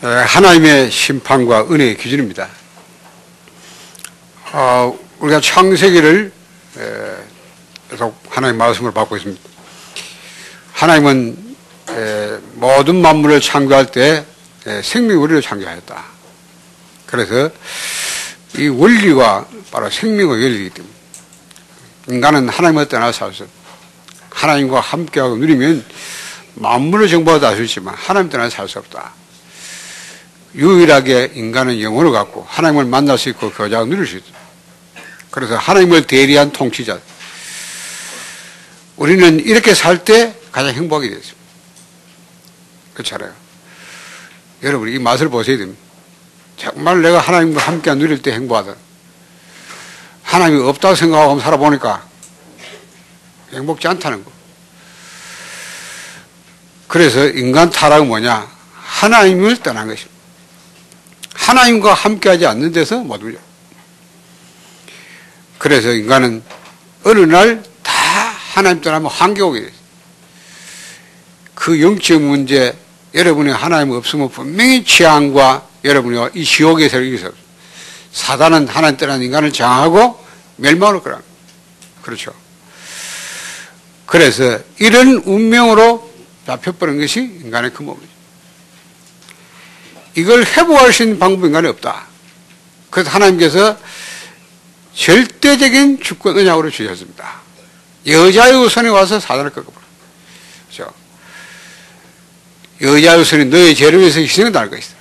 하나님의 심판과 은혜의 기준입니다. 우리가 창세기를 계속 하나님의 말씀을 받고 있습니다. 하나님은 모든 만물을 창조할 때 생명의 원리를 창조하였다. 그래서 이 원리가 바로 생명의 원리이기 때문에 인간은 하나님을 떠나 살 수 없다. 하나님과 함께하고 누리면 만물을 정복하다 할 수 있지만 하나님 떠나 살 수 없다. 유일하게 인간은 영혼을 갖고 하나님을 만날 수 있고 교제하고 누릴 수 있다. 그래서 하나님을 대리한 통치자. 우리는 이렇게 살 때 가장 행복하게 되었습니다. 그렇잖아요. 여러분 이 맛을 보셔야 됩니다. 정말 내가 하나님과 함께 누릴 때 행복하다. 하나님이 없다고 생각하고 살아보니까 행복지 않다는 거. 그래서 인간 타락은 뭐냐? 하나님을 떠난 것입니다. 하나님과 함께하지 않는 데서 못 누려. 그래서 인간은 어느 날 다 하나님 떠나면 한계 오게 돼요. 그 영적 문제, 여러분이 하나님 없으면 분명히 재앙과 여러분이 이 지옥에서 이기서 없어요. 사단은 하나님 떠난 인간을 장하고 멸망을 거라. 그렇죠. 그래서 이런 운명으로 잡혀버린 것이 인간의 큰 몸이죠. 이걸 회복할 수 있는 방법이 인간에 없다. 그래서 하나님께서 절대적인 주권 언약으로 주셨습니다. 여자의 우선에 와서 사단을 꺾어버려. 그렇죠. 여자의 우선이 너의 죄를 위해서 희생을 당할 것이다.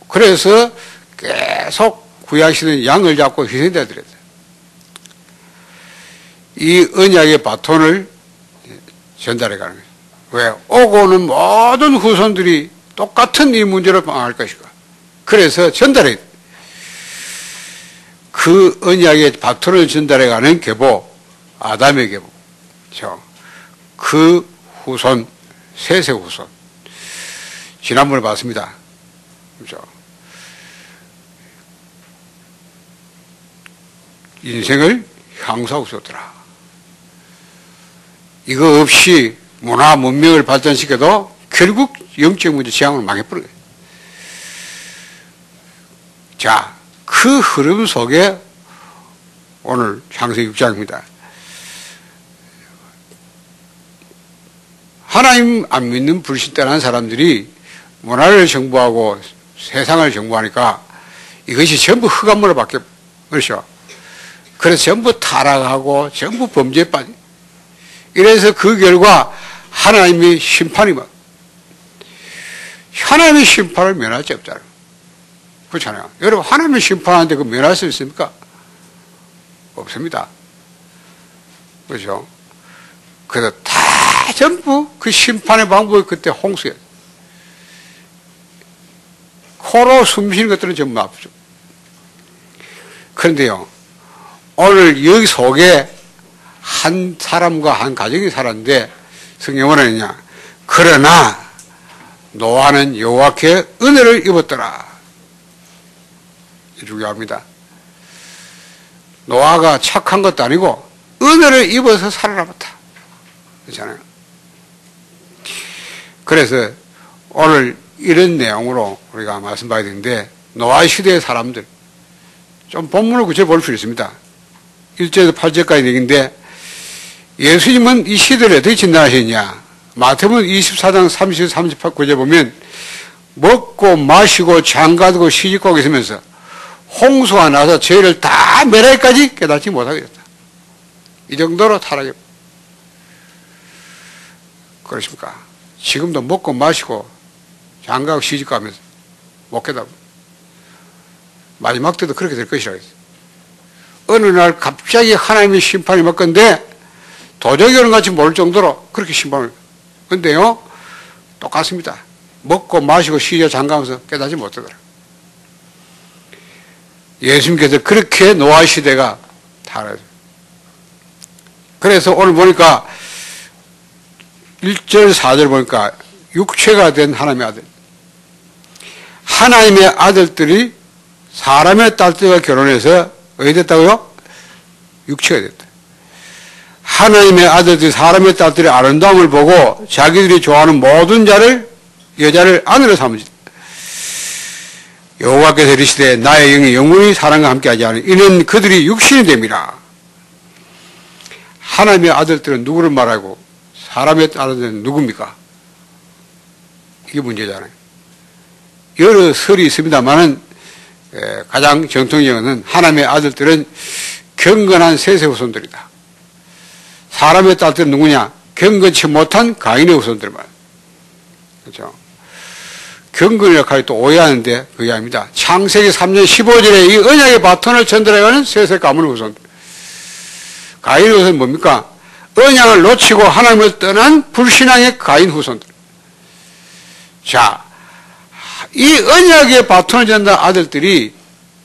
그래서 계속 구약시대는 양을 잡고 희생되어 드렸다. 이 언약의 바톤을 전달해 가는 거예요. 왜? 오고는 모든 후손들이 똑같은 이 문제를 방어할 것이고. 그래서 전달해. 그 언약의 바톤을 전달해 가는 계보, 아담의 계보. 그렇죠? 그 후손, 셋의 후손. 지난번에 봤습니다. 그렇죠? 인생을 향수하고 있었더라. 이거 없이 문화, 문명을 발전시켜도 결국 영적 문제 재앙으로 망해버려요. 자, 그 흐름 속에 오늘 창세기 6장입니다. 하나님 안 믿는 불신단한 사람들이 문화를 정부하고 세상을 정부하니까 이것이 전부 흑암으로 바뀌어 버리죠. 그래서 전부 타락하고 전부 범죄에 빠져. 이래서 그 결과 하나님의 심판이 막. 하나님의 심판을 면할 수 없잖아요. 그렇잖아요. 여러분, 하나님의 심판하는데 그 면할 수 있습니까? 없습니다. 그렇죠? 그래서 다 전부 그 심판의 방법이 그때 홍수예요. 코로 숨 쉬는 것들은 전부 아프죠. 그런데요, 오늘 여기 속에 한 사람과 한 가정이 살았는데 성경은 뭐라 했냐? 그러나 노아는 여호와께 은혜를 입었더라. 중요합니다. 노아가 착한 것도 아니고 은혜를 입어서 살아남았다. 그렇잖아요. 그래서 오늘 이런 내용으로 우리가 말씀봐야 되는데 노아 시대의 사람들 좀 본문을 구체적으로 볼 수 있습니다. 1절에서 8절까지 얘기인데 예수님은 이 시대를 어떻게 진단하셨냐? 마태복음 24장 30, 38구절 보면 먹고 마시고 장가들고 시집가고 있으면서 홍수가 나서 죄를 다 멸하기까지 깨닫지 못하게 됐다. 이 정도로 타락해. 그렇습니까? 지금도 먹고 마시고 장가고 시집가면서 못 깨닫고 마지막 때도 그렇게 될 것이라고 했어요. 어느 날 갑자기 하나님의 심판이 막 건데 도적이오는 같이 모를 정도로 그렇게 심판을. 근데요, 똑같습니다. 먹고 마시고 시집 장가면서 깨닫지 못하더라. 예수님께서 그렇게 노아 시대가 타락했어요. 그래서 오늘 보니까 1절 4절 보니까 육체가 된 하나님의 아들. 하나님의 아들들이 사람의 딸들과 결혼해서 어디 됐다고요? 육체가 됐다. 하나님의 아들들이 사람의 딸들의 아름다움을 보고 자기들이 좋아하는 모든 자를 여자를 아내로 삼으시다. 여호와께서 이르시되 나의 영이 영원히 사람과 함께하지 않으니 이는 그들이 육신이 됨이라. 하나님의 아들들은 누구를 말하고 사람의 아들들은 누굽니까? 이게 문제잖아요. 여러 설이 있습니다만은 가장 정통적인 하나님의 아들들은 경건한 셋의 후손들이다. 사람의 딸들은 누구냐? 경건치 못한 가인의 후손들만. 그렇죠? 경건의 역할이 또 오해하는데 그게 아닙니다. 창세기 3년 15절에 이 언약의 바톤을 전달해가는 셋의 가문 후손들. 가인의 후손은 뭡니까? 언약을 놓치고 하나님을 떠난 불신앙의 가인 후손들. 자, 이 언약의 바톤을 전달한 아들들이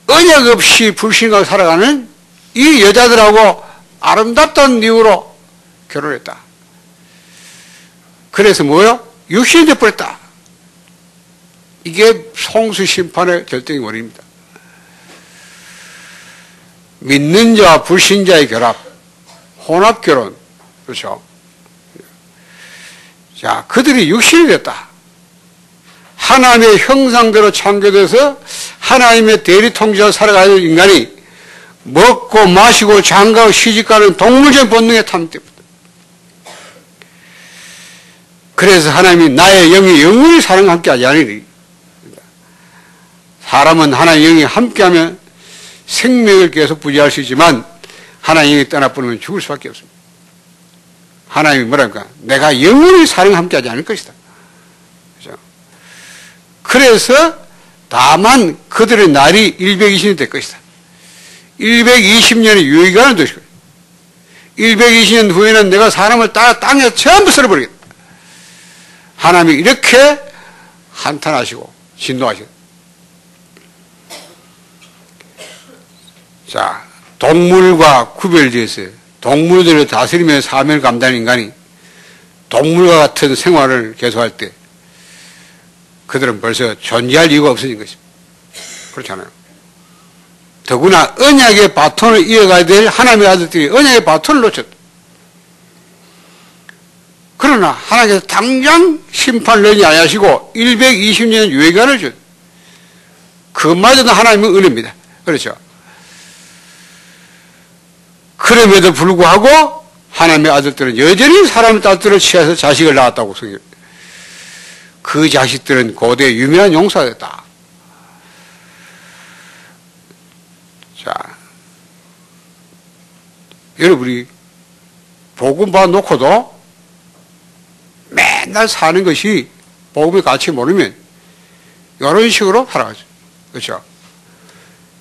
언약 없이 불신하고 살아가는 이 여자들하고 아름답다는 이유로 결혼했다. 그래서 뭐요? 육신이 되어버렸다. 이게 송수 심판의 결정의 원인입니다. 믿는 자와 불신자의 결합, 혼합 결혼, 그렇죠? 자, 그들이 육신이 됐다. 하나님의 형상대로 창조돼서 하나님의 대리 통제로 살아가는 인간이 먹고 마시고 장가고 시집가는 동물적인 본능에 탐입니다. 그래서 하나님이 나의 영이 영원히 사람과 함께하지 않으리. 사람은 하나님의 영이 함께하면 생명을 계속 부지할 수 있지만 하나님의 영이 떠나버리면 죽을 수밖에 없습니다. 하나님이 뭐랄까? 내가 영원히 사람과 함께하지 않을 것이다. 그렇죠? 그래서 다만 그들의 날이 120년이 될 것이다. 120년의 유효기간을 두실 거예요. 120년 후에는 내가 사람을 따라 땅에 전부 쓸어버리겠다. 하나님이 이렇게 한탄하시고 진노하시고. 자, 동물과 구별되어서 동물들을 다스리며 사명을 감당하는 인간이 동물과 같은 생활을 계속할 때 그들은 벌써 존재할 이유가 없어진 것입니다. 그렇잖아요. 더구나 언약의 바톤을 이어가야 될 하나님의 아들들이 언약의 바톤을 놓쳤다. 그러나 하나님께서 당장 심판을 내지 아니하시고 120년 유예기간을 줬다. 그것마저도 하나님의 은혜입니다. 그렇죠. 그럼에도 불구하고 하나님의 아들들은 여전히 사람의 딸들을 취해서 자식을 낳았다고 성경합니다. 그 자식들은 고대 유명한 용사였다. 자, 여러분이 복음 봐놓고도 맨날 사는 것이 복음의 가치 모르면 이런 식으로 살아가죠. 그렇죠?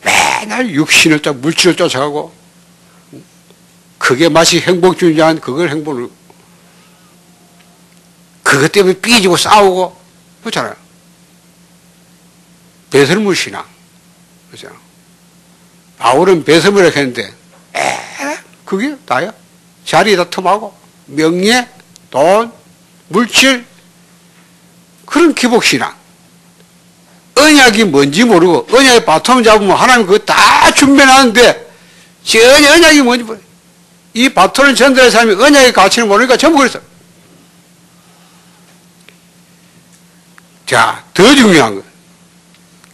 맨날 육신을 물질을 쫓아가고 그게 마치 행복 주의자한 그걸 행복을 그것 때문에 삐지고 싸우고 그렇잖아요. 배설물 신앙. 그렇죠? 바울은 배설물이라고 했는데 그게 다야? 자리에다 틈하고 명예, 돈, 물질 그런 기복신앙. 언약이 뭔지 모르고 언약의 바텀 잡으면 하나님 그거 다 준비해놨는데 전혀 언약이 뭔지 모르고 이 바톤을 전달할 사람이 언약의 가치를 모르니까 전부 그랬어. 자, 더 중요한 건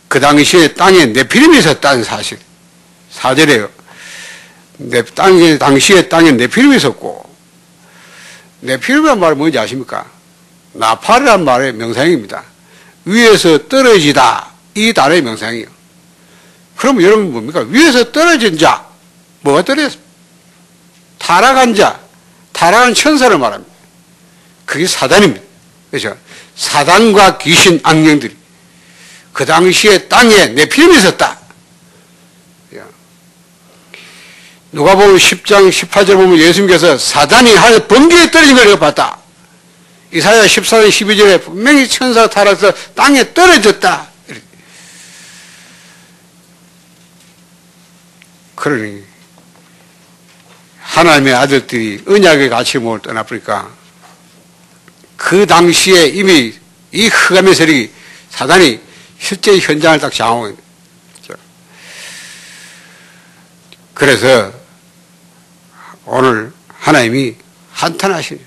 그 당시에 땅에 네피림이 있었다는 사실. 4절에요. 당시에 땅에 네피림이 있었고, 네피림이란 말은 뭔지 아십니까? 나팔이란 말의 명사형입니다. 위에서 떨어지다. 이 단어의 명사형이에요. 그럼 여러분 뭡니까? 위에서 떨어진 자. 뭐가 떨어졌습니까? 타락한 자, 타락한 천사를 말합니다. 그게 사단입니다. 그렇죠? 사단과 귀신 악령들이 그 당시에 땅에 네피림이 있었다. 누가복음 10장 18절 보면 예수님께서 사단이 하늘 번개에 떨어진 걸 봤다. 이사야 14장 12절에 분명히 천사가 타락해서 땅에 떨어졌다. 그러니 하나님의 아들들이 언약의 가치를 모을 떠나버리니까 그 당시에 이미 이 흑암의 세력이 사단이 실제 현장을 딱 장악하고 있는 거죠. 그래서 오늘 하나님이 한탄하시네요.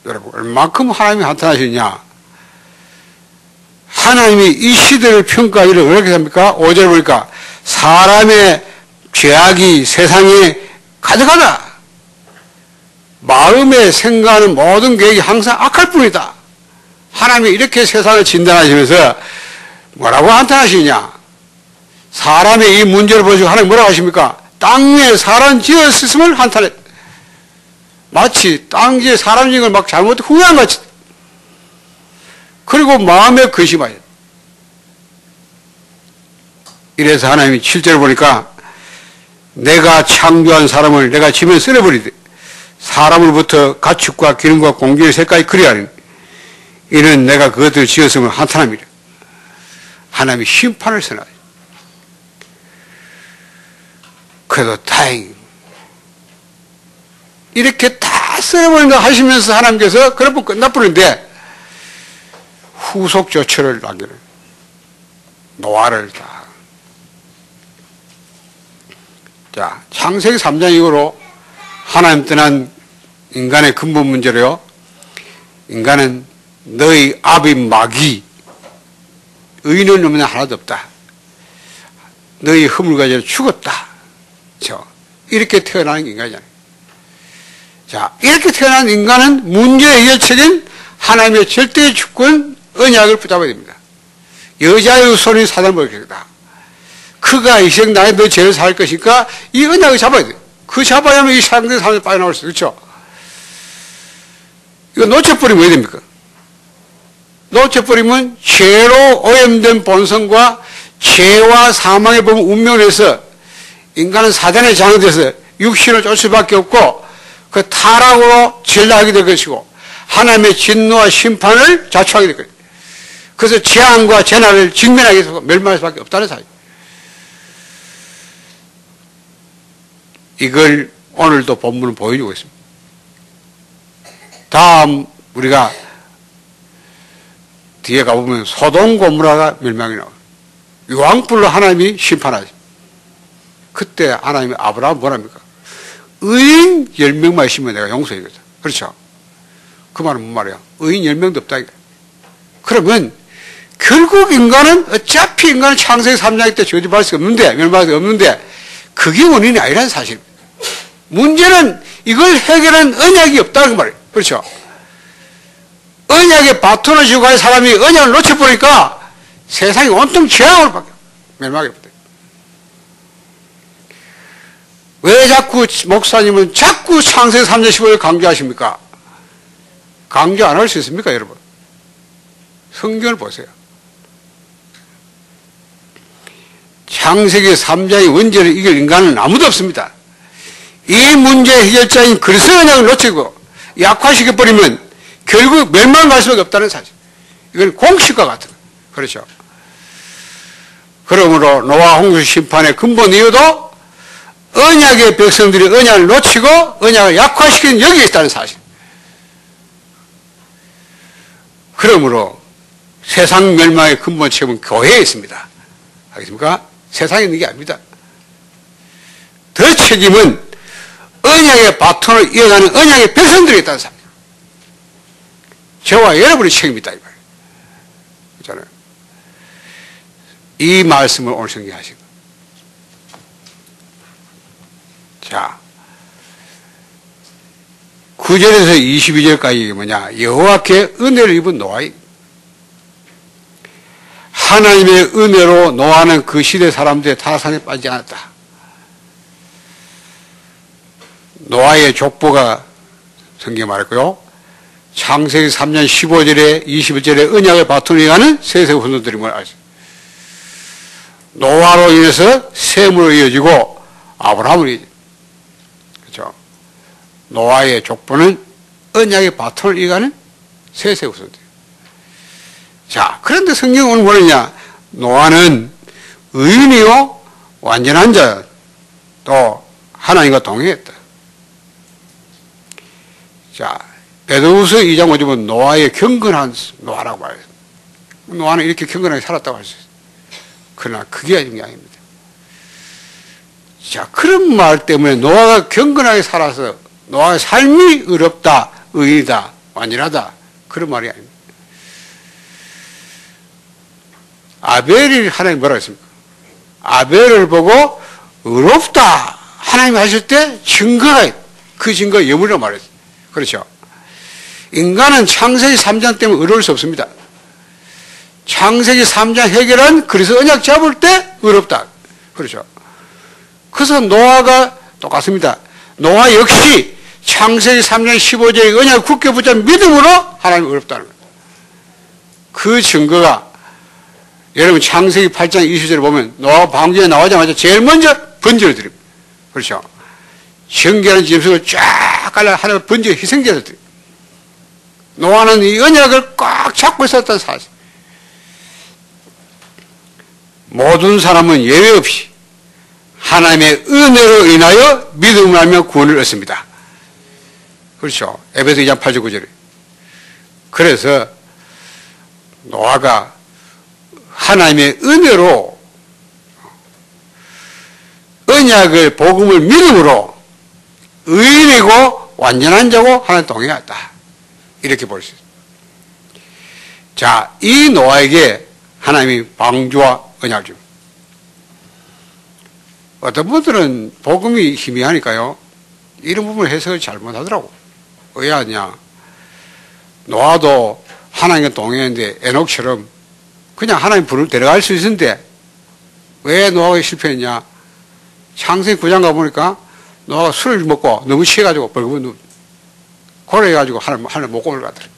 여러분 얼마큼 하나님이 한탄하시느냐. 하나님이 이 시대를 평가하기를 어떻게 합니까? 5절 보니까 사람의 죄악이 세상에 가득하다. 마음에 생각하는 모든 계획이 항상 악할 뿐이다. 하나님이 이렇게 세상을 진단하시면서 뭐라고 한탄하시냐? 사람의 이 문제를 보시고 하나님 뭐라고 하십니까? 땅에 사람 지었음을 한탄해. 마치 땅 위에 사람 지은 걸 막 잘못 후회한 것 같이. 그리고 마음에 근심하여. 이래서 하나님이 7절을 보니까 내가 창조한 사람을 내가 지면 쓸어버리되 사람으로부터 가축과 기름과 공기의 색깔이 그리하니 이는 내가 그것들을 지었음을 한탄함이라. 하나님이 심판을 선하죠. 그래도 다행히 이렇게 다 쓸어버린다 하시면서 하나님께서 그러면 끝나버리는데 후속 조처를 남겨요. 노아를 다. 자, 창세기 3장 이후로 하나님 떠난 인간의 근본 문제로요. 인간은 너희 아비 마귀 의인은 없는 하나도 없다. 너희 허물 가지고 죽었다. 이렇게 태어나는 인간이잖아요. 자, 이렇게 태어난 인간은 문제 해결책인 하나님의 절대 주권 언약을 붙잡아야 됩니다. 여자의 손이 사단을 먹겠다. 그가 이 세상 나에 너 죄를 살 것이니까 이 언약을 잡아야 돼. 그 잡아야만 이 상대 사람이 빠져나올 수 있죠. 그렇죠? 이거 놓쳐버리면 왜 됩니까? 놓쳐버리면 죄로 오염된 본성과 죄와 사망의 범 운명을 해서 인간은 사단에 장악돼서 육신을 쫓을 수밖에 없고 그 타락으로 전락하게 될 것이고 하나님의 진노와 심판을 자초하게 될 것이고 그래서 재앙과 재난을 직면하게 해서 멸망할 수밖에 없다는 사실. 이걸 오늘도 본문은 보여주고 있습니다. 다음 우리가 뒤에 가보면 소돔 고모라가 멸망이 나와요. 유황불로 하나님이 심판하죠. 그때 하나님이 아브라함 뭐랍니까? 의인 10명만 있으면 내가 용서해야겠다. 그렇죠? 그 말은 뭔 말이야? 의인 10명도 없다. 그러면 결국 인간은 어차피 인간은 창세기 3장 때 저주받을 수가 없는데 멸망할 수가 없는데 그게 원인이 아니라는 사실. 문제는 이걸 해결한 언약이 없다는 말이에요. 그렇죠? 언약의 바톤을 쥐고 갈 사람이 언약을 놓쳐버리니까 세상이 온통 재앙으로 바뀌어. 멸망하게 돼. 왜 자꾸 목사님은 자꾸 창세기 3장 15절 강조하십니까? 강조 안 할 수 있습니까, 여러분? 성경을 보세요. 창세기 3장의 원죄를 이길 인간은 아무도 없습니다. 이 문제의 해결자인 그리스도의 언약을 놓치고 약화시켜버리면 결국 멸망할 수밖에 없다는 사실. 이건 공식과 같은 거예요. 그렇죠? 그러므로 노아 홍수 심판의 근본 이유도 언약의 백성들이 언약을 놓치고 언약을 약화시키는 여기에 있다는 사실. 그러므로 세상 멸망의 근본 책임은 교회에 있습니다. 알겠습니까? 세상에 있는 게 아닙니다. 더 책임은 언약의 바톤을 이어가는 언약의 백성들이 있다는 사실. 저와 여러분의 책임이다. 이 말이에요. 그렇잖아요. 이 말씀을 오늘 성경하신 거예요. 자, 9절에서 22절까지 뭐냐? 여호와께 은혜를 입은 노아이. 하나님의 은혜로 노아는 그 시대 사람들의 타락산에 빠지지 않았다. 노아의 족보가 성경에 말했고요. 창세기 3년 15절에 21절에 언약의 바톤을 이어가는 세세 후손들이 뭘 알죠? 노아로 인해서 셈으로 이어지고 아브라함으로 이어지고 그렇죠? 노아의 족보는 언약의 바톤을 이어가는 세세 후손들. 자, 그런데 성경은 오늘 뭐느냐? 노아는 의인이요 완전한 자, 또 하나님과 동행했다. 자, 베드로후서 2장 5절 보면 노아의 경건한 노아라고 말해요. 노아는 이렇게 경건하게 살았다고 할 수 있어요. 그러나 그게 중요합니다. 자, 그런 말 때문에 노아가 경건하게 살아서 노아의 삶이 의롭다, 의이다, 완전하다 그런 말이 아닙니다. 아벨이 하나님 뭐라고 했습니까? 아벨을 보고 의롭다 하나님이 하실 때 증거가 있다. 그 증거 예물이라고 말했어요. 그렇죠. 인간은 창세기 3장 때문에 의로울 수 없습니다. 창세기 3장 해결한 그래서 언약 잡을 때 의롭다. 그렇죠. 그래서 노아가 똑같습니다. 노아 역시 창세기 3장 15절에 언약 굳게 붙잡은 믿음으로 하나님 의롭다는 거예요. 그 증거가 여러분 창세기 8장 20절에 보면 노아가 방주에 나오자마자 제일 먼저 번제를 드립니다. 그렇죠. 정결한 짐승을 쫙 갈라 하나님 번제 희생제를 드립니다. 노아는 이 언약을 꽉 잡고 있었던 사실. 모든 사람은 예외 없이 하나님의 은혜로 인하여 믿음을 하며 구원을 얻습니다. 그렇죠. 에베소 2장 8절 9절에. 그래서 노아가 하나님의 은혜로 언약을 복음을 믿음으로 의인이고 완전한 자고 하나님 동행했다. 이렇게 볼 수 있습니다. 자, 이 노아에게 하나님이 방주와 언약을 줍니다. 어떤 분들은 복음이 희미하니까요, 이런 부분을 해석을 잘못하더라고. 왜 하냐? 노아도 하나님과 동행했는데 에녹처럼 그냥 하나님 불을 데려갈 수 있었는데 왜 노아가 실패했냐? 창세기 9장 가보니까 노아가 술을 먹고 너무 취해가지고 벌금 고래해가지고 하나님 못 올라가더래.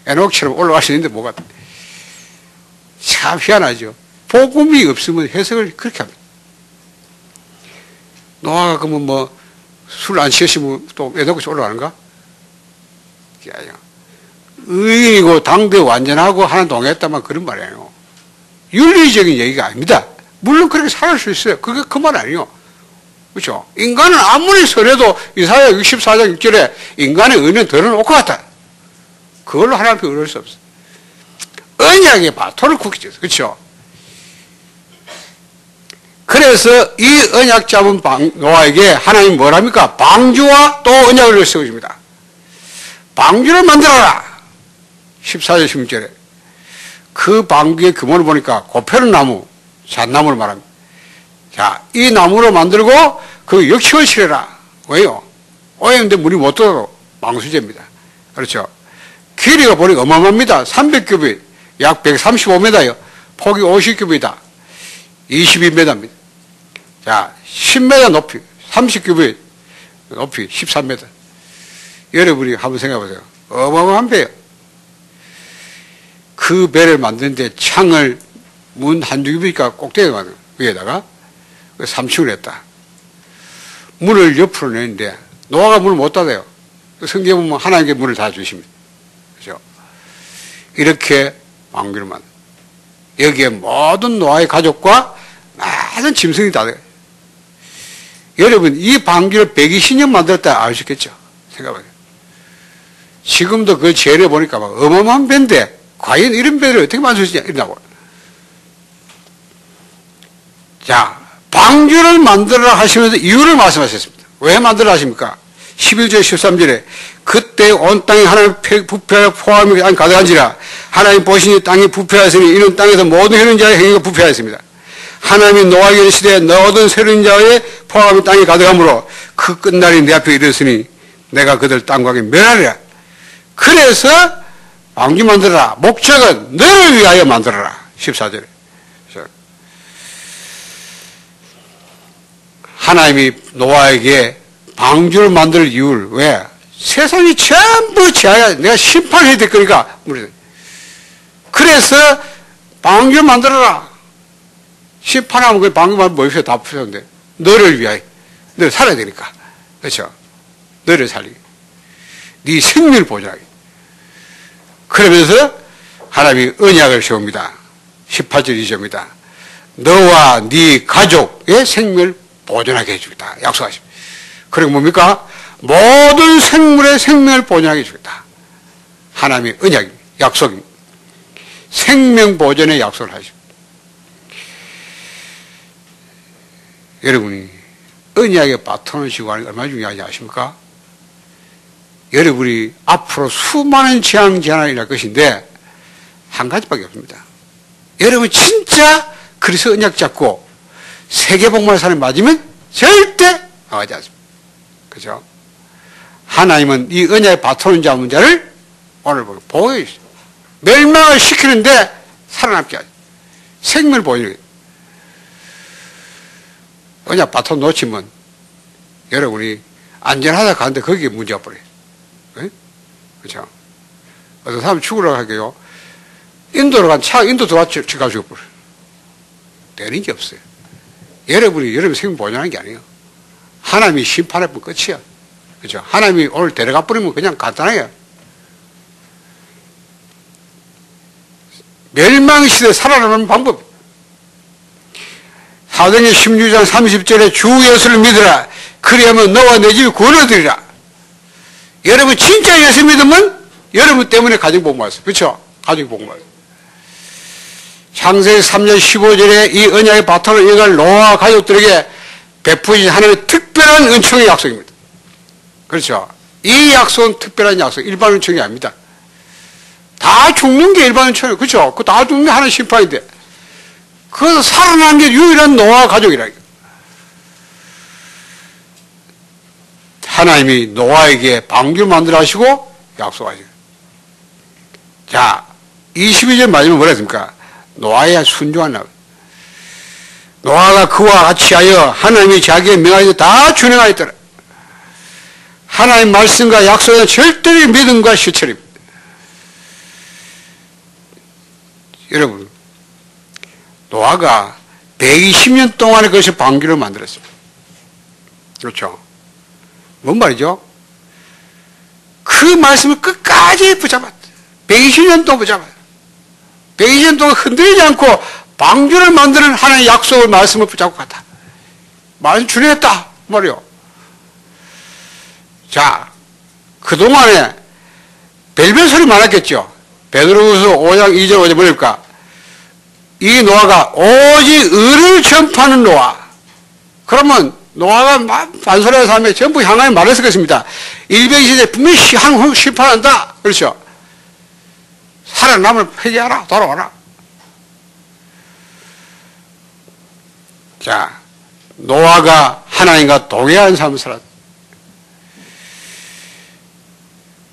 에녹처럼 올라갈 수 있는데 못 갔다. 참 희한하죠. 복음이 없으면 해석을 그렇게 합니다. 노아가 그러면 뭐 술 안 취했으면 또 에녹같이 올라가는가? 그게 아니야. 의인이고 당대 완전하고 하나님 동행했다만 그런 말이 아니에요. 윤리적인 얘기가 아닙니다. 물론 그렇게 살을 수 있어요. 그게 그 말 아니에요. 그렇죠? 인간은 아무리 설해도 이사야 64장 6절에 인간의 의는 드러놓을 것 같다. 그걸로 하나님 앞에 의로울 수 없어. 언약의 바토를 굳게 쳤어. 그렇죠? 그래서 이 언약 잡은 노아에게 하나님 뭐랍니까? 방주와 또 언약을 세워줍니다. 방주를 만들어라. 14절 16절에. 그 방주의 규모를 보니까 고페른 나무, 잣나무를 말합니다. 자, 이 나무로 만들고 그 역청을 칠해라. 왜요? 오염된 물이 못 들어도 방수제입니다. 그렇죠? 길이가 보니까 어마어마합니다. 300규빗, 약 135m요. 폭이 50규빗이다. 22m입니다. 자, 10m 높이, 30규빗 높이 13m. 여러분이 한번 생각해 보세요. 어마어마한 배요. 그 배를 만드는데 창을 문 한두 규빗이니까 꼭대기에 만든 위에다가 3층을 했다. 문을 옆으로 내는데 노아가 문을 못 닫아요. 성경에 보면 하나님께 문을 닫아주십니다. 그렇죠? 이렇게 방주를 만든. 여기에 모든 노아의 가족과 많은 짐승이 다 돼요. 여러분, 이 방주를 120년 만들었다 아시겠죠? 생각해봐요. 지금도 그 재래 보니까 막 어마어마한 배인데, 과연 이런 배를 어떻게 만들 수 있냐, 이러나고. 자, 방주를 만들어라 하시면서 이유를 말씀하셨습니다. 왜 만들어라 하십니까? 11절 13절에 그때 온 땅에 하나님 부패하여 포함이 가득한지라 하나님 보시니 땅이 부패하였으니 이는 땅에서 모든 해는 자의 행위가 부패하였습니다. 하나님이 노아에게 이르시되 모든 세린 자의 포함이 땅에 가득하므로 그 끝날이 내 앞에 이르렀으니 내가 그들 땅과 함께 멸하리라. 그래서 방주 만들어라. 목적은 너를 위하여 만들어라. 14절에. 하나님이 노아에게 방주를 만들 이유를 왜? 세상이 전부 지하야. 내가 심판해야 될 거니까. 그래서 방주를 만들어라. 심판하면 그 방주만 모여서 다 부셨는데 너를 위하여. 너를 살아야 되니까. 그렇죠? 너를 살리기. 네 생명을 보장하기. 그러면서 하나님이 언약을 세웁니다. 18절 2절입니다. 너와 네 가족의 생명을 보존하게 해주겠다. 약속하십니다. 그리고 뭡니까? 모든 생물의 생명을 보존하게 해주겠다. 하나님의 언약입니다. 약속입니다. 생명 보존의 약속을 하십니다. 여러분이 언약의 바톤을 쥐고 하는 게 얼마나 중요한지 아십니까? 여러분이 앞으로 수많은 재앙 재난이 일어날 것인데 한 가지밖에 없습니다. 여러분 진짜 그래서 언약 잡고 세계복음을 사람 맞으면 절대 망하지 않습니다. 그죠? 하나님은 이 언약의 바톤을 잡은 자를 오늘 보호해주세요. 멸망을 시키는데 살아남게 하죠. 생명을 보이는 거예요. 언약 바톤 놓치면 여러분이 안전하다 가는데 거기에 문제가 버려요. 네? 그렇죠? 어떤 사람 죽으라고 하게요. 인도로 간 차, 인도 들어와 치가 죽어버려요. 되는 게 없어요. 여러분이 여러분 생명 보존하는 게 아니에요. 하나님이 심판해보면 끝이야. 그죠? 하나님이 오늘 데려가 버리면 그냥 간단해요. 멸망시대에 살아남는 방법. 사도행전 16장 30절에 주 예수를 믿으라. 그리하면 너와 내 집이 구원을 얻으리라. 여러분 진짜 예수 믿으면 여러분 때문에 가정복음 왔어요. 그렇죠? 가정복음 왔어요. 창세기 3년 15절에 이 언약의 바탕을 이어갈 노아 가족들에게 베푸신 하나님의 특별한 은총의 약속입니다. 그렇죠? 이 약속은 특별한 약속, 일반 은총이 아닙니다. 다 죽는 게 일반 은총이에요. 그렇죠? 그 다 죽는 게 하나의 심판인데 그것을 살아난 게 유일한 노아 가족이라. 하나님이 노아에게 방주를 만들어 하시고 약속하시고. 자, 22절 마지막에 뭐라 했습니까? 노아의 순종한 나. 노아가 그와 같이 하여 하나님이 자기의 명하여 다 준행하였더라. 하나님 말씀과 약속은 절대의 믿음과 실천입니다. 여러분, 노아가 120년 동안에 그것이 방주를 만들었습니다. 그렇죠? 뭔 말이죠? 그 말씀을 끝까지 붙잡았다. 120년 동안 붙잡았다. 120년 동안 흔들리지 않고 방주를 만드는 하나님의 약속을 말씀을 붙잡고 갔다. 말씀 준행했다. 말이요. 자, 그동안에 별별 소리 많았겠죠. 베드로후서 5장 2절 5절 뭐랄까? 이 노아가 오직 의를 전파하는 노아. 그러면 노아가 반소리하는 사람이 전부 향하여 말했을 것입니다. 일병시대 분명히 항상 심판한다. 그렇죠? 살아남을 회개하라. 돌아와라. 자, 노아가 하나님과 동행한 삶을 살았다.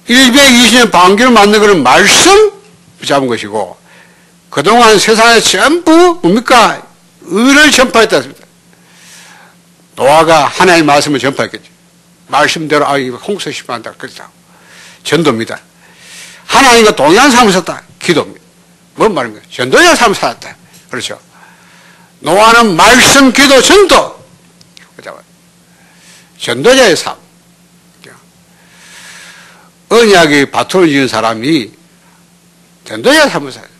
120년 방주를 만든 것은 말씀 붙잡은 것이고 그동안 세상에 전부 뭡니까? 의를 전파했다. 노아가 하나님의 말씀을 전파했겠죠. 말씀대로 이거 홍수 심판한다. 그렇다. 전도입니다. 하나님과 동행한 삶을 살았다. 기도입니다. 뭔 말인가요? 전도자의 삶을 살았다. 그렇죠. 노아는 말씀, 기도, 전도. 전도자의 삶. 언약의 바톤을 지은 사람이 전도자의 삶을 살아요.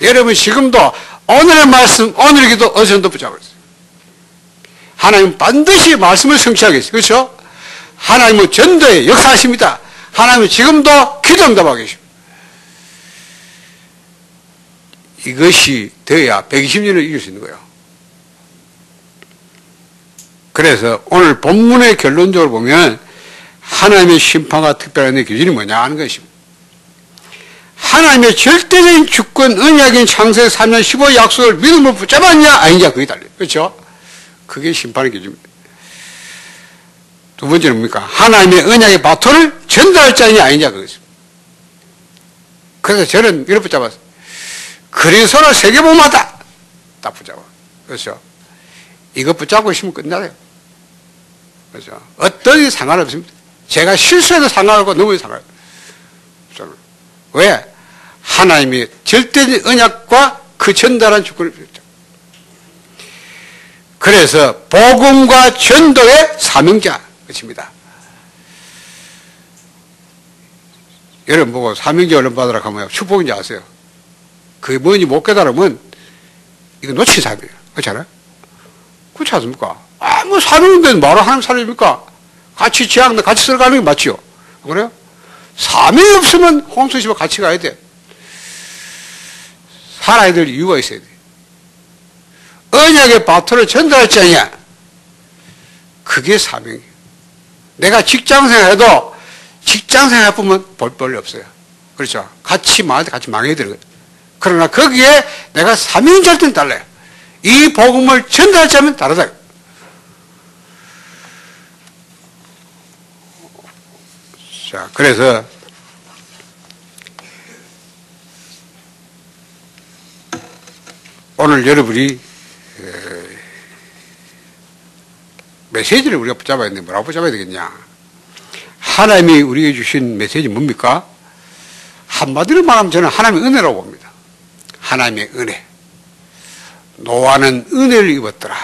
여러분 지금도 오늘의 말씀, 오늘의 기도, 어제 전도 붙잡고 있어요. 하나님은 반드시 말씀을 성취하겠어요. 그렇죠? 하나님은 전도에 역사하십니다. 하나님은 지금도 기도 응답하고 계십니다. 이것이 되어야 120년을 이길 수 있는 거예요. 그래서 오늘 본문의 결론적으로 보면 하나님의 심판과 특별한 기준이 뭐냐 하는 것입니다. 하나님의 절대적인 주권, 언약인 창세기 3년 15 약속을 믿음으로 붙잡았냐 아니냐 그게 달려요. 그렇죠? 그게 심판의 기준입니다. 두 번째는 뭡니까? 하나님의 언약의 바톤을 전달할 자냐 아니냐 그것입니다. 그래서 저는 이렇게 붙잡았어요. 그리스도를 세계복음하다. 딱 붙잡아. 그렇죠? 이거 붙잡고 있으면 끝나요. 그렇죠? 어떤 상관없습니다. 제가 실수해도 상관없고 너무 상관없어요. 왜? 하나님이 절대적인 언약과 그 전달한 주권을 주셨죠. 그래서 복음과 전도의 사명자 것입니다. 여러분 보고 사명자 얼른 받으라 하면 축복인지 아세요? 그게 뭔지 못 깨달으면 이거 놓친 사명이에요. 그렇잖아요? 그렇지 않습니까? 뭐 사명인데 말을 하는 사람입니까? 같이 지향, 같이 들어가는 게 맞죠? 그래요? 사명이 없으면 홍수집에 같이 가야 돼. 살아야 될 이유가 있어야 돼. 언약의 바톤을 전달할 지 아니야. 그게 사명이에요. 내가 직장생활 해도 직장생활 보면 볼 볼이 없어요. 그렇죠? 같이 망할 때 같이 망해야 되는 거예요. 그러나 거기에 내가 삼위일체일 때는 달라요. 이 복음을 전달하자면 다르다. 자, 그래서 오늘 여러분이 메시지를 우리가 붙잡아야 되는데 뭐라고 붙잡아야 되겠냐? 하나님이 우리에게 주신 메시지 뭡니까? 한마디로 말하면 저는 하나님의 은혜라고 봅니다. 하나님의 은혜. 노아는 은혜를 입었더라.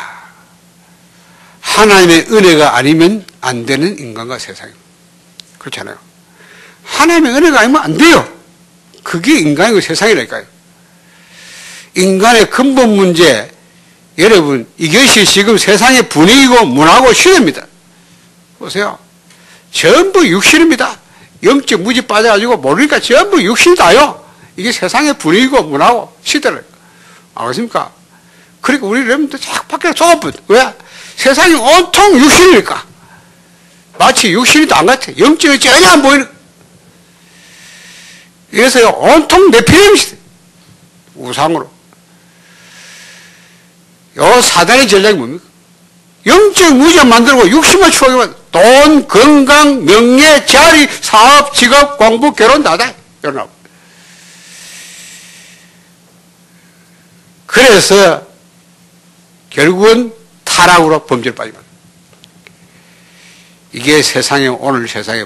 하나님의 은혜가 아니면 안 되는 인간과 세상입니다. 그렇잖아요. 하나님의 은혜가 아니면 안 돼요. 그게 인간이고 세상이라니까요. 인간의 근본 문제, 여러분, 이것이 지금 세상의 분위기고 문화고 시대입니다. 보세요. 전부 육신입니다. 영적 무지 빠져가지고 모르니까 전부 육신이다요. 이게 세상의 분위기고 문화고 시대를. 알겠습니까? 그러니까 우리 여러분들 자꾸 밖에 좁은. 왜? 세상이 온통 육신이니까. 마치 육신이 안 같아. 영적이 전혀 안 보이는. 그래서요, 온통 네피림 시대. 우상으로. 요 사단의 전략이 뭡니까? 영적 무지만 만들고 육신만 추구하기만 돈, 건강, 명예, 자리, 사업, 직업, 공부, 결혼 다다. 이러나. 그래서 결국은 타락으로 범죄를 빠지고. 이게 세상에, 오늘 세상에,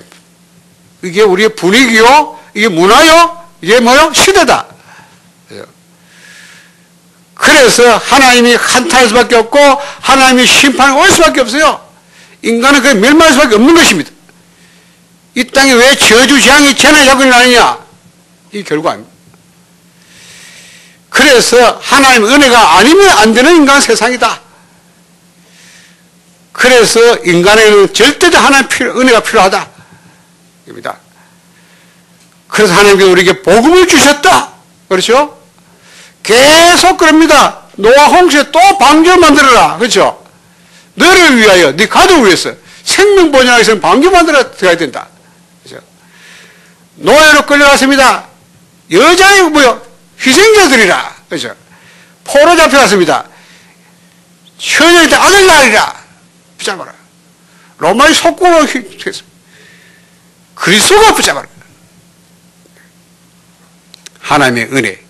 이게 우리의 분위기요, 이게 문화요, 이게 뭐요? 시대다. 그래서 하나님이 한탄할 수밖에 없고 하나님이 심판이 올 수밖에 없어요. 인간은 그냥 멸망할 수밖에 없는 것입니다. 이 땅에 왜 저주 재앙이 전에 자꾸 일어나느냐? 이 결과입니다. 그래서 하나님의 은혜가 아니면 안 되는 인간 세상이다. 그래서 인간에게는 절대적 하나님의 은혜가 필요하다. 입니다. 그래서 하나님께서 우리에게 복음을 주셨다. 그렇죠? 계속 그럽니다. 노아 홍수에 또 방주를 만들어라. 그렇죠? 너를 위하여, 네 가족을 위해서 생명 보존하기 위해서는 방주 만들어 들어가야 된다. 그렇죠? 노예로 끌려갔습니다. 여자의 뭐요? 희생자들이라. 그렇죠? 포로 잡혀갔습니다. 처녀한테 아들 낳으리라. 붙잡아라. 로마의 속국으로 했습니다. 그리스도가 붙잡아라. 하나님의 은혜.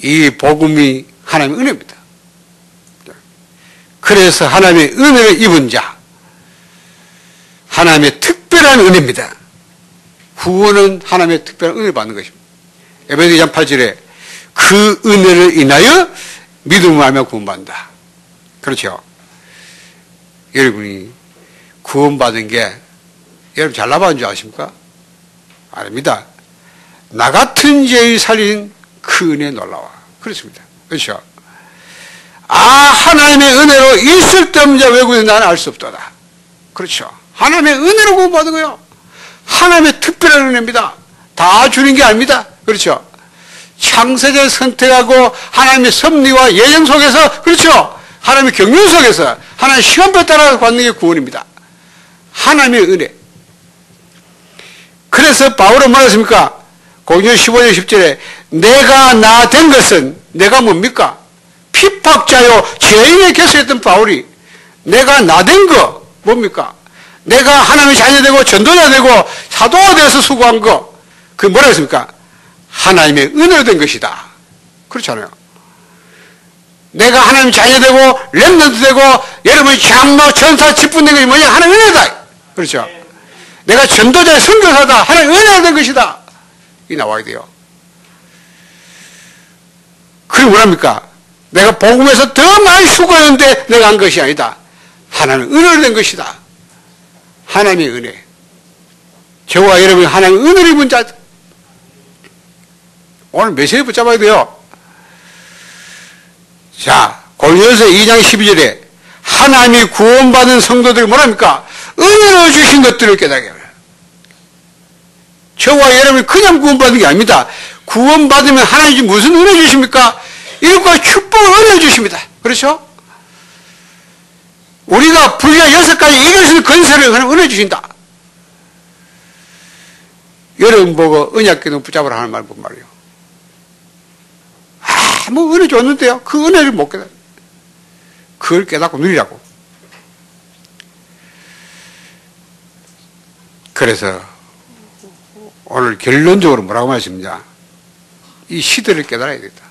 이 복음이 하나님의 은혜입니다. 그래서 하나님의 은혜를 입은 자, 하나님의 특별한 은혜입니다. 구원은 하나님의 특별한 은혜를 받는 것입니다. 에베소서 2장 8절에 그 은혜를 인하여 믿음을 하며 구원받는다. 그렇죠? 여러분이 구원받은 게 여러분 잘나받은 줄 아십니까? 아닙니다. 나 같은 죄의 살인 그 은혜 놀라워. 그렇습니다. 그렇죠? 아, 하나님의 은혜로 있을 때 없는 자 외국에서 나는 알 수 없도다. 그렇죠? 하나님의 은혜로 구원받은 거요. 하나님의 특별한 은혜입니다. 다 주는 게 아닙니다. 그렇죠? 창세자를 선택하고 하나님의 섭리와 예정 속에서, 그렇죠? 하나님의 경륜 속에서 하나님의 시간표에 따라 받는 게 구원입니다. 하나님의 은혜. 그래서 바울은 뭐였습니까? 고린도 15년 10절에 내가 나 된 것은 내가 뭡니까? 핍박자요 죄인의 곁에있던 바울이 내가 나 된 거 뭡니까? 내가 하나님의 자녀 되고 전도자 되고 사도가 되어서 수고한 거 그게 뭐라 했습니까? 하나님의 은혜로 된 것이다. 그렇잖아요. 내가 하나님의 자녀 되고 렘넌트 되고 여러분이 장로 전사 직분 된 것이 뭐냐? 하나님의 은혜다. 그렇죠? 내가 전도자의 선교사다. 하나님의 은혜로 된 것이다. 이 나와야 돼요. 그리고 뭐랍니까? 내가 복음에서 더 많이 수고했는데 내가 한 것이 아니다. 하나님의 은혜로 된 것이다. 하나님의 은혜. 저와 여러분이 하나님의 은혜를 입은 자. 오늘 메시지 붙잡아야 돼요. 자, 고린도서 2장 12절에 하나님이 구원받은 성도들이 뭐랍니까? 은혜로 주신 것들을 깨닫게 해요. 저와 여러분이 그냥 구원받은 게 아닙니다. 구원받으면 하나님이 무슨 은혜 주십니까? 일과 축복을 은혜 주십니다. 그렇죠? 우리가 불리한 6가지 이길 수 있는 건설을 하나님 은혜 주신다. 여러분 보고 언약궤도 붙잡으라 하는 말 본 말이에요. 뭐 은혜 줬는데요. 그 은혜를 못 깨달아. 그걸 깨닫고 누리라고. 그래서 오늘 결론적으로 뭐라고 말씀드리냐. 이 시대를 깨달아야 된다.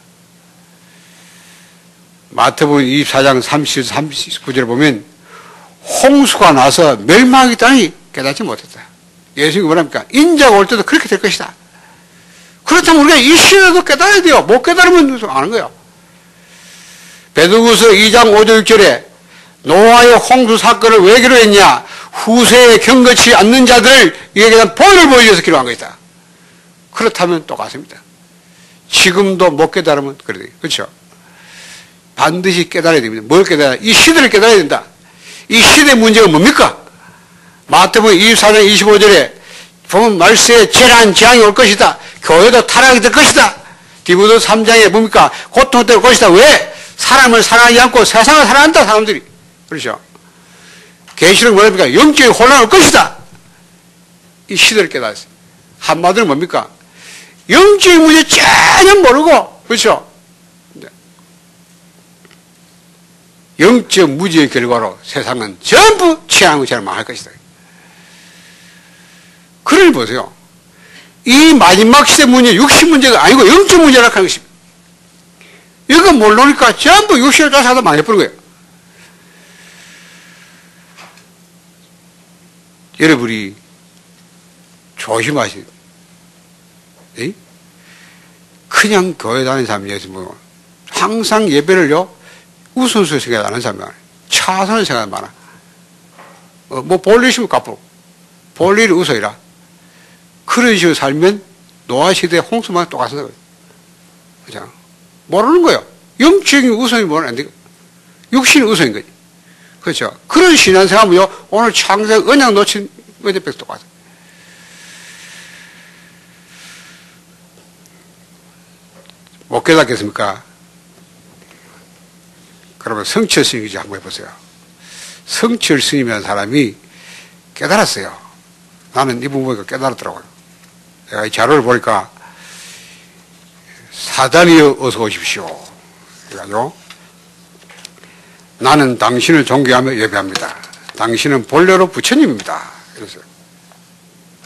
마태복음 24장 39절에 보면 홍수가 나서 멸망하겠다니 깨닫지 못했다. 예수님이 뭐랍니까? 인자가 올 때도 그렇게 될 것이다. 그렇다면 우리가 이 시대도 깨달아야 돼요. 못 깨달으면 아는 거예요. 베드로후서 2장 5절 6절에 노아의 홍수 사건을 왜 기록했냐? 후세에 경거치 않는 자들에게 대한 본을 보여줘서 기록한 것이다. 그렇다면 똑같습니다. 지금도 못 깨달으면 그래야 돼요. 그렇죠? 반드시 깨달아야 됩니다. 뭘 깨달아야? 이 시대를 깨달아야 된다. 이 시대의 문제가 뭡니까? 마태복음 24장 25절에 보면 말세에 재난, 재앙이 올 것이다. 교회도 타락이 될 것이다. 디모데 3장에 뭡니까? 고통이 될 것이다. 왜? 사람을 사랑하지 않고 세상을 사랑한다, 사람들이. 그렇죠? 계시록 뭐랍니까? 영적인 혼란이 올 것이다. 이 시대를 깨달았어요. 한마디로 뭡니까? 영적인 문제 전혀 모르고, 그렇죠? 영적 무지의 결과로 세상은 전부 취하는 것처럼 망할 것이다. 그러니 보세요. 이 마지막 시대 문제, 육신 문제가 아니고 영적 문제라고 하는 것입니다. 이거 모르니까 전부 육신을 따라서 망해버린 거예요. 여러분이 조심하세요. 그냥 교회 다니는 사람이 있으면 항상 예배를요, 우선순위 생각하는 사람이 많아요. 차선을 생각하는 많아. 뭐 볼 일 있으면 갚고, 볼 일이 우선이라. 그런 식으로 살면 노아 시대 홍수만 똑같은 거예요. 그죠? 모르는 거예요. 영적인 우선이 뭐는 안 되고, 육신이 우선인 거지. 그렇죠? 그런 신앙생활은요, 오늘 창세기 언약 놓친 어제백 똑같아요. 못 깨닫겠습니까? 그러면 성철 스님이 한번 해보세요. 성철 스님이라는 사람이 깨달았어요. 나는 이 부분 보니까 깨달았더라고요. 내가 이 자료를 보니까 사단이여 어서 오십시오. 그래가지고 나는 당신을 존경하며 예배합니다. 당신은 본래로 부처님입니다. 그래서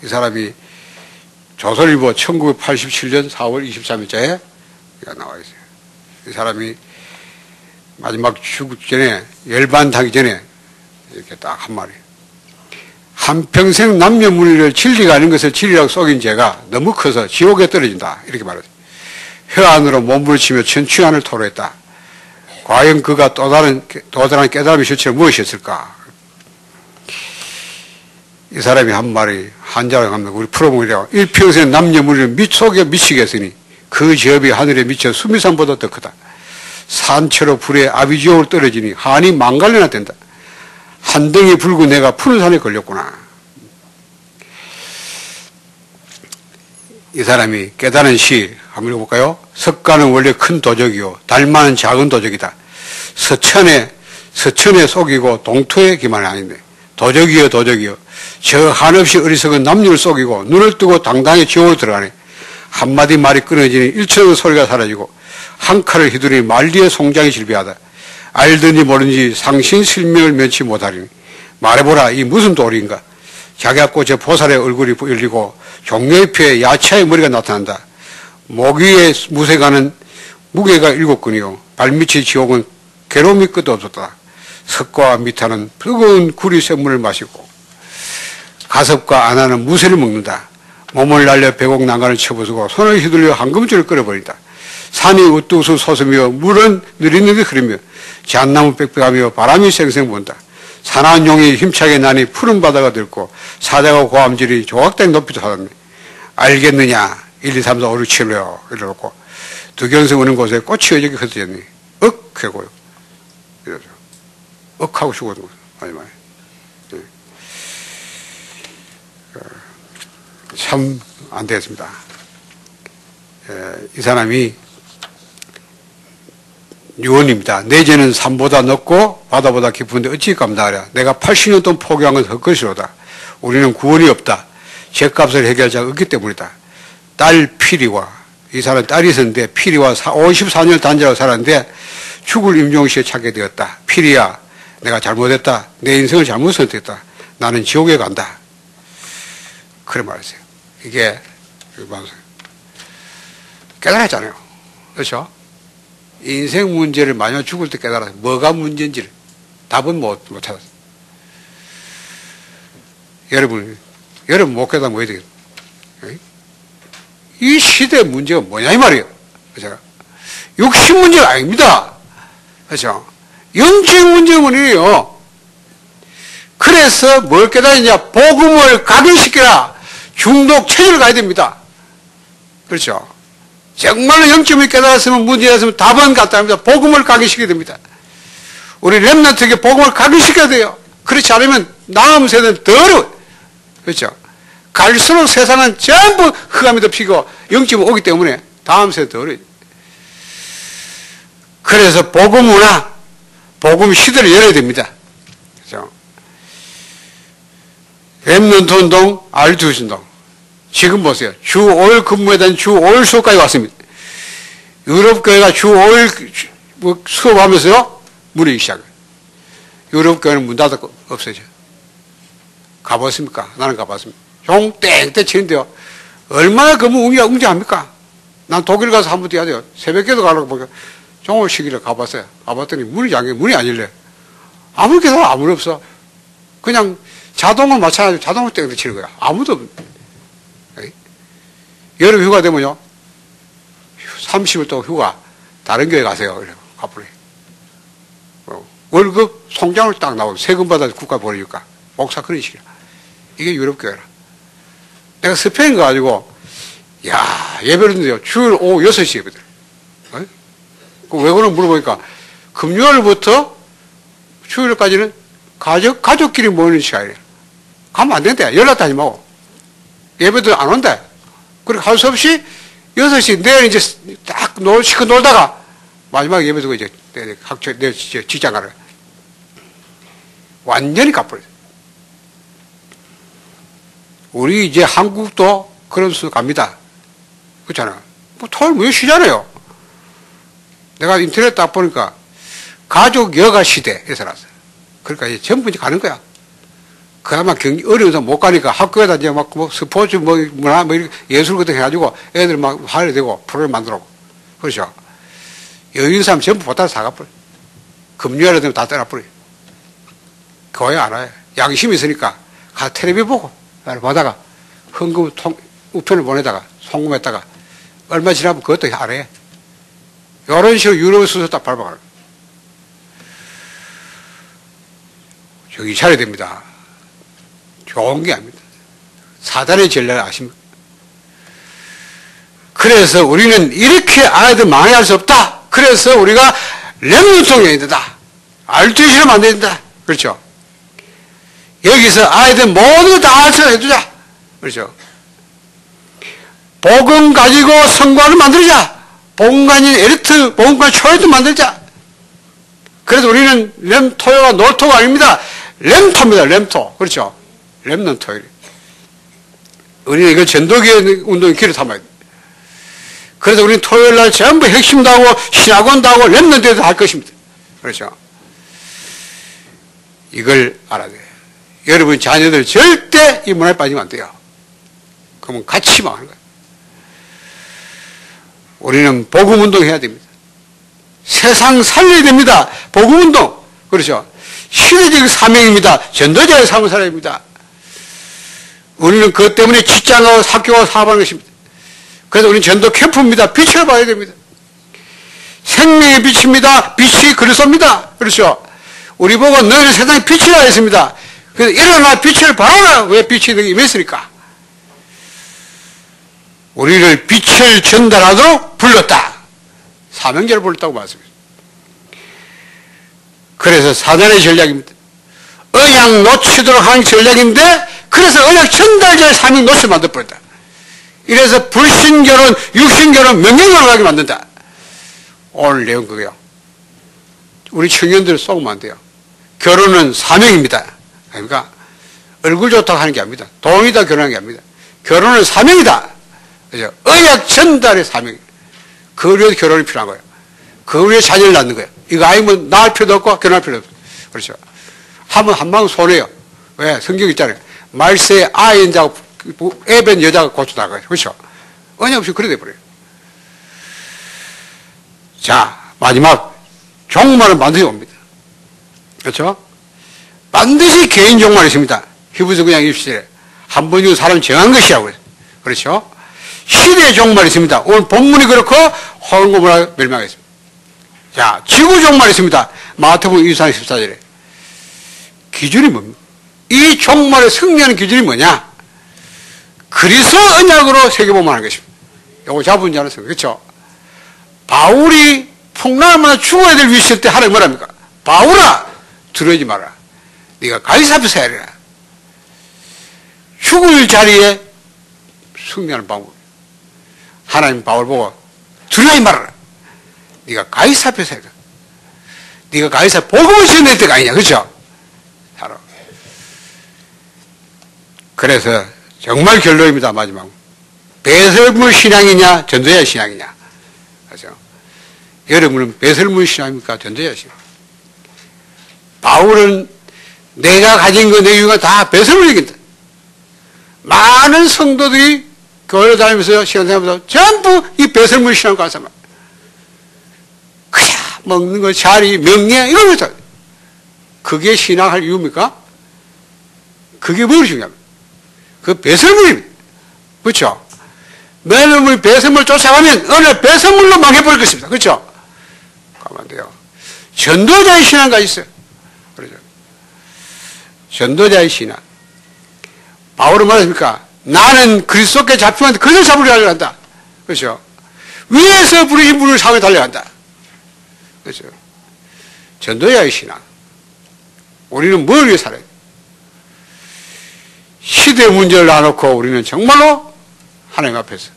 이 사람이 조선일보 1987년 4월 23일자에 나와 있어요. 이 사람이 마지막 죽기 전에, 열반타기 전에 이렇게 딱 한 말이에요. 한평생 남녀문의를 진리가 아닌 것을 진리라고 속인 죄가 너무 커서 지옥에 떨어진다. 이렇게 말하죠. 혀 안으로 몸부림치며 천추안을 토로했다. 과연 그가 또 다른 깨달음의 실체는 무엇이었을까? 이 사람이 한 말이 한자로 하면 우리 풀어보려고 일평생 남녀문의를 속에 미치게 했으니 그 죄업이 하늘에 미쳐 수미산보다 더 크다. 산채로 불에 아비지옥을 떨어지니 한이 망갈려나 된다. 한 덩이 불고 내가 푸른 산에 걸렸구나. 이 사람이 깨달은 시 한번 읽어볼까요? 석가는 원래 큰 도적이요 달마는 작은 도적이다. 서천에 속이고 동토에 기만이 아닌데 도적이요 저 한없이 어리석은 남녀를 속이고 눈을 뜨고 당당히 지옥으로 들어가네. 한마디 말이 끊어지니 일천의 소리가 사라지고 한 칼을 휘두르니 말리의 송장이 질비하다. 알든지 모르는지 상신 실명을 면치 못하리니 말해보라 이 무슨 도리인가. 작약고 저 보살의 얼굴이 열리고 종려의 폐에 야채의 머리가 나타난다. 목 위에 무쇠가는 무게가 7근이요 발밑의 지옥은 괴로움이 끝도 없었다. 석과 미타는 뜨거운 구리 샘물을 마시고 가섭과 안하는 무쇠를 먹는다. 몸을 날려 배곡 난간을 쳐부수고 손을 휘둘려 한금줄을 끌어버린다. 산이 우뚝수 솟으며 물은 느릿느릿 흐르며 잣나무 빽빽하며 바람이 쌩쌩 분다. 산한 용이 힘차게 나니 푸른 바다가 들고 사자가 고함질이 조각된 높이도 하던데 알겠느냐 1, 2, 3, 4, 5, 6, 7로 이러놓고 득연성 오는 곳에 꽃이 여적이 흩어졌니 억 하고요. 이러죠. 억 하고 죽어도 마지막에. 참 안 되겠습니다. 이 사람이 유언입니다. 내 죄는 산보다 넓고 바다보다 깊은데 어찌 감당하랴. 내가 80년 동안 포기한 건 헛것이로다. 우리는 구원이 없다. 죄값을 해결할 자가 없기 때문이다. 딸 피리와 이 사람 딸이 있었는데 피리와 54년을 단절하고 살았는데 죽을 임종시에 찾게 되었다. 피리야, 내가 잘못했다. 내 인생을 잘못 선택했다. 나는 지옥에 간다. 그래 말했어요. 이게 깨달았잖아요. 그렇죠? 인생 문제를 만약 죽을 때 깨달아서 뭐가 문제인지를 답은 못 찾았어요. 여러분 못 깨달으면 뭐 해야 되겠어요? 이 시대의 문제가 뭐냐 이 말이에요. 그렇죠? 육신 문제가 아닙니다. 그렇죠? 영적 문제문이에요. 그래서 뭘 깨달으냐? 복음을 각인시켜라. 중독 체질을 가야 됩니다. 그렇죠? 정말로 영적을 깨달았으면 문제였으면 답은 같다 합니다. 복음을 각인시켜야 됩니다. 우리 렘넌트에게 복음을 각인시켜야 돼요. 그렇지 않으면 다음 세대는 더 어려워요. 그렇죠? 갈수록 세상은 전부 흑암이 덮이고 영적이 오기 때문에 다음 세대 더 어려워요. 그래서 복음 문화, 복음 시대를 열어야 됩니다. 그렇죠? 렘넌트 운동, R2 운동. 지금 보세요. 주 5일 근무에 대한 주 5일 수업까지 왔습니다. 유럽교회가 주 5일 수업하면서요, 문이 시작해요. 유럽교회는 문 닫고 없어져. 가봤습니까? 나는 가봤습니다. 종 땡땡 치는데요. 얼마나 그무 웅장합니까? 난 독일 가서 한 번 뛰어야 돼요. 새벽에도 가려고 보니까 종을 시기를 가봤어요. 가봤더니 문이 안 열려요. 아무리 계속 아무도 없어. 그냥 자동을 맞춰가지고 자동을 땡땡 치는 거야. 아무도 없어. 여름 휴가 되면요, 30일 동안 휴가, 다른 교회 가세요. 그래요. 가버려. 월급, 송장을 딱 나오고, 세금 받아서 국가 보내줄까. 목사 그런 식이야. 이게 유럽 교회라. 내가 스페인 가가지고, 예배를 드는데요. 주일 오후 6시 예배들. 왜 그러나 물어보니까, 금요일부터 주일까지는 가족끼리 모이는 시간이에요. 가면 안 된대. 연락도 하지 마고. 예배들 안 온대. 그리고 할 수 없이 6시 내일 이제 딱 시컷 놀다가 마지막 예배 두고 이제 내 직장 가라. 완전히 가버려요. 우리 이제 한국도 그런 수도 갑니다. 그렇잖아요. 토요일 무휴 쉬잖아요. 내가 인터넷 딱 보니까 가족 여가 시대에 살았어요. 그러니까 이제 전부 이제 가는 거야. 그나마 경기 어려워서 못 가니까 학교에다 이제 막 스포츠 문화 예술 같은 거 해가지고 애들 막 화를 내고 프로그램 만들고. 그렇죠. 여유 있는 사람 전부 보따리 사가버려. 금요일에 되면 다 떠나버려. 교회 안 와요. 양심이 있으니까 가서 텔레비 보고 보다가 헌금 우편을 보내다가 송금했다가 얼마 지나면 그것도 안 해. 이런 식으로 유럽 순서 딱 밟아가는 거예요. 저기 차려야 됩니다. 좋은 게 아닙니다. 사단의 전략을 아십니까? 그래서 우리는 이렇게 아이들 망해할 수 없다. 그래서 우리가 렘넌트가 해야 된다. R2C를 만들어야 된다. 그렇죠? 여기서 아이들 모두 다 R2C를 해두자. 그렇죠? 복음 가지고 성과를 만들자. 복음관인 엘리트, 복음관 초회도 만들자. 그래서 우리는 렘토요가 놀토가 아닙니다. 렘토입니다. 렘토. 그렇죠? 렘넌트. 우리는 이걸 전도교회 운동의 길을 삼아야 돼. 그래서 우리는 토요일 날 전부 핵심도 하고 신학원도 하고 렘넌트에도 할 것입니다. 그렇죠? 이걸 알아야 돼요. 여러분 자녀들 절대 이 문화에 빠지면 안 돼요. 그러면 같이 망하는 거예요. 우리는 복음운동 해야 됩니다. 세상 살려야 됩니다. 복음운동. 그렇죠? 시대적 사명입니다. 전도자의 삶을 살아야 됩니다. 우리는 그것 때문에 직장하고 학교하고 사업하는 것입니다. 그래서 우리는 전도 캠프입니다. 빛을 봐야 됩니다. 생명의 빛입니다. 빛이 그리스도입니다. 그렇죠? 우리 보고 너희는 세상에 빛이라 했습니다. 그래서 일어나 빛을 발하라. 왜 빛이 너에게 임했으니까? 우리를 빛을 전달하도록 불렀다. 사명자를 불렀다고 말씀입니다. 그래서 사단의 전략입니다. 언약 놓치도록 하는 전략인데 그래서 언약 전달자의 사명 놓쳐 만들어버렸다. 이래서 불신결혼, 육신결혼, 명령결혼하게 만든다. 오늘 내용 그거요. 우리 청년들을 쏘면 안 돼요. 결혼은 사명입니다. 아닙니까? 얼굴 좋다고 하는 게 아닙니다. 돈이다 결혼하는 게 아닙니다. 결혼은 사명이다. 그죠? 언약 전달의 사명이. 그걸 위해서 결혼이 필요한 거예요. 그걸 위해 자녀를 낳는 거예요. 이거 아니면 낳을 필요도 없고 결혼할 필요도 없어요. 그렇죠. 하면 한 방울 손해요. 왜? 성경 있잖아요. 말세에 아인 자고 애변 여자가 고쳐 나가요. 그렇죠. 언약 없이 그래 돼버려요. 자, 마지막 종말은 반드시 옵니다. 그렇죠? 반드시 개인 종말이 있습니다. 히브리서 그냥 20절에 한 번 이후 사람이 정한 것이라고 그래요. 그렇죠? 시대의 종말이 있습니다. 오늘 본문이 그렇고 황고모라 멸망했습니다. 자, 지구 종말이 있습니다. 마태복음 24장 14절에 기준이 뭡니까? 이 종말에 승리하는 기준이 뭐냐? 그리스도 언약으로 세계복음을 하는 것입니다. 이거 잡은 자는 성경. 그렇죠? 바울이 풍랑을 죽어야 될 위치일 때 하나님 뭐랍니까? 바울아, 들어오지 마라. 네가 가이사 앞에 서야 되라. 죽을 자리에 승리하는 방법. 하나님 바울 보고 들어오지 말아라. 네가 가이사 앞에 서야 돼. 네가 가이사 복음을 전할 때가 아니냐. 그렇죠? 바로. 그래서 정말 결론입니다. 마지막. 배설물 신앙이냐 전도자 신앙이냐. 그렇죠? 여러분은 배설물 신앙입니까 전도자 신앙? 바울은 내가 가진 거 내 유가 다 배설물이겠다. 많은 성도들이 교회를 다니면서 시간 생활하면서 전부 이 배설물 신앙 가서 말. 그냥 먹는 거 자리 명예 이런 거죠. 그게 신앙할 이유입니까? 그게 뭘 중요합니까? 그 배설물입니다. 그렇죠? 매일매일 배설물 쫓아가면 어느 배설물로 망해버릴 것입니다. 그렇죠? 가면 안 돼요. 전도자의 신앙가 있어요. 그렇죠? 전도자의 신앙. 바울은 말했습니까? 나는 그리스도께 잡히면 그를 잡으려 달려간다. 그렇죠? 위에서 부르신 분을 사회 달려간다. 그렇죠? 전도자의 신앙. 우리는 뭘 위해 살아야 돼? 시대 문제를 놔놓고 우리는 정말로 하나님 앞에서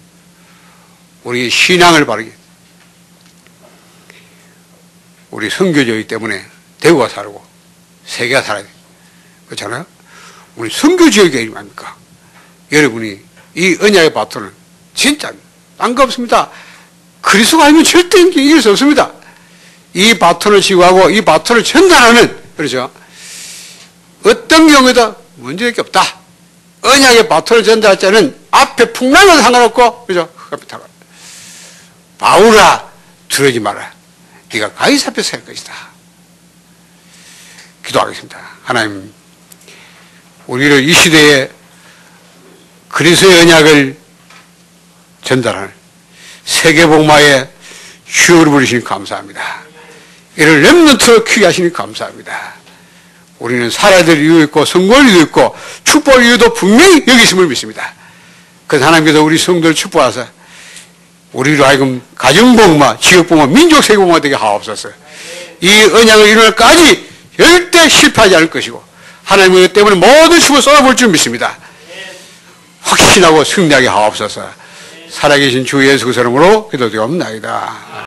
우리 신앙을 바르게 우리 선교제이기 때문에 대구가 살고 세계가 살아야 돼. 그렇잖아요? 우리 선교지역이 아닙니까? 여러분이 이 언약의 바톤은 진짜 딴 거 없습니다. 그리스도가 아니면 절대 이길 수 없습니다. 이 바톤을 지구하고 이 바톤을 전달하는, 그렇죠? 어떤 경우에도 문제될 게 없다. 언약의 바톤을 전달할 때는 앞에 풍랑은 상관없고, 그죠? 흑암이 타가. 바울아, 들어오지 마라. 네가 가이사 앞에 설 것이다. 기도하겠습니다. 하나님, 우리를 이 시대에 그리스도의 언약을 전달하는 세계복음화의 주역으로 부르시니 감사합니다. 이를 렘넌트로 크게 하시니 감사합니다. 우리는 살아야 될 이유 있고 성공할 이유도 있고 축복할 이유도 분명히 여기 있음을 믿습니다. 그래서 하나님께서 우리 성도를 축복하셔서 우리로 하여금 가정복음화, 지역복음화, 민족세계복음화 되게 하옵소서. 이 언약을 이루날까지 절대 실패하지 않을 것이고 하나님의 때문에 모든 축복을 쏟아볼 줄 믿습니다. 확신하고 승리하게 하옵소서. 살아계신 주 예수 그리스도 이름으로 기도드리옵나이다.